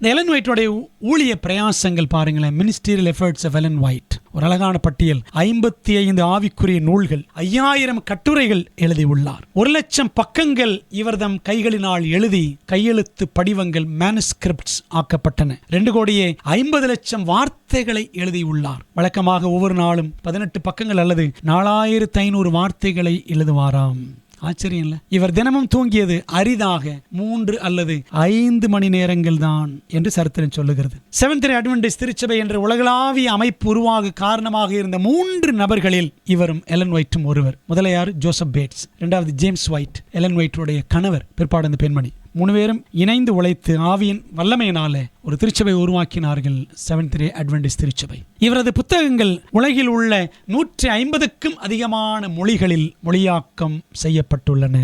இந்த எலன் ஒயிட்டோடைய ஊழிய பிரயாசங்கள் பாருங்களேன். Ministerial efforts of Ellen White. ஒரு அழகான பட்டியல். 55 ஆவிக்குரிய நூல்கள், 5000 கட்டுரைகள் எழுதியுள்ளார். 1,00,000 பக்கங்கள் இவர்தம் கைகளினால் எழுதி கையெழுத்து படிவங்கள் மேனுஸ்கிரிப்ட்ஸ் ஆக்கப்பட்டன. 2,50,00,000 வார்த்தைகளை எழுதியுள்ளார். வழக்கமாக ஒவ்வொரு நாளும் 18 பக்கங்கள் அல்லது 4500 வார்த்தைகளை எழுதுவாராம். ஆச்சரியம் இல்ல? இவர் தினமும் தூங்கியது அரிதாக 3 அல்லது 5 மணி நேரங்கள் தான் என்று சரித்திரம் சொல்லுகிறது. செவன்த் டே அட்வென்டிஸ்ட் திருச்சபை என்ற உலகளாவிய அமைப்பு உருவாக காரணமாக இருந்த 3 நபர்களில் இவரும் எலன் ஒயிட்டும் ஒருவர். முதலையார் ஜோசப் பேட்ஸ், இரண்டாவது ஜேம்ஸ் ஒயிட், எலன் ஒயிட்டுடைய கணவர், பிற்பாடு அந்த பெண்மணி. 3 பேரும் இணைந்து உழைத்து ஆவியின் வல்லமையினால ஒரு திருச்சபை உருவாக்கினார்கள், செவன்த் டே அட்வென்டிஸ்ட் திருச்சபை. இவரது புத்தகங்கள் உலகில் உள்ள 150க்கும் அதிகமான மொழிகளில் மொழியாக்கம் செய்யப்பட்டுள்ளன.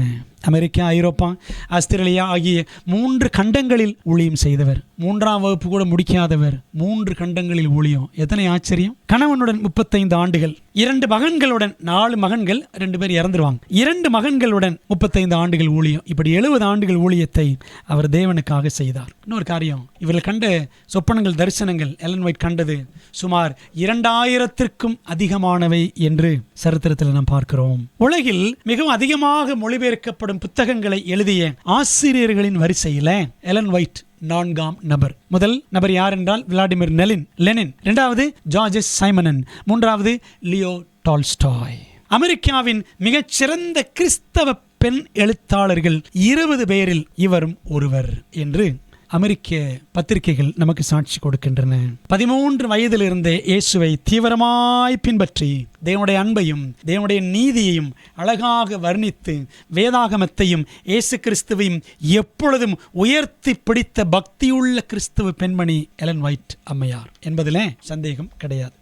அமெரிக்கா, ஐரோப்பா, ஆஸ்திரேலியா ஆகிய 3 கண்டங்களில் ஊழியம் செய்தவர். 3ஆம் வகுப்பு கூட முடிக்காதவர் 3 கண்டங்களில் ஊழியம். எத்தனை ஆச்சரியம்! கணவனுடன் 35 ஆண்டுகள், 2 மகன்களுடன், 4 மகன்கள், 2 பேர் இறந்துருவாங்க. 2 மகன்களுடன் 35 ஆண்டுகள் ஊழியம். இப்படி 70 ஆண்டுகள் ஊழியத்தை அவர் தேவனுக்காக செய்தார். இன்னொரு காரியம், இவர்கள் கண்ட சொப்பனங்கள், தரிசனங்கள், எலன் ஒயிட் கண்டது சுமார் 2000க்கும் அதிகமானவை என்று சரித்திரத்தில் நாம் பார்க்கிறோம். உலகில் மிகவும் அதிகமாக மொழிபெயர்க்கப்படும் புத்தகங்களை எழுதிய ஆசிரியர்களின் வரிசையில எலன் ஒயிட் 4ஆம் நபர். முதல் நபர் யார் என்றால் விளாடிமிர் லெனின், இரண்டாவது ஜார்ஜஸ் சைமனன், மூன்றாவது லியோ டால்ஸ்டாய். அமெரிக்காவின் மிகச்சிறந்த கிறிஸ்தவ பெண் எழுத்தாளர்கள் 20 பேரில் இவரும் ஒருவர் என்று அமெரிக்க பத்திரிகைகள் நமக்கு சாட்சி கொடுக்கின்றன. 13 வயதிலிருந்தே இயேசுவை தீவிரமாய் பின்பற்றி தேவனுடைய அன்பையும் தேவனுடைய நீதியையும் அழகாக வர்ணித்து வேதாகமத்தையும் இயேசு கிறிஸ்துவையும் எப்பொழுதும் உயர்த்தி பிடித்த பக்தியுள்ள கிறிஸ்துவ பெண்மணி எலன் ஒயிட் அம்மையார் என்பதிலே சந்தேகம் கிடையாது.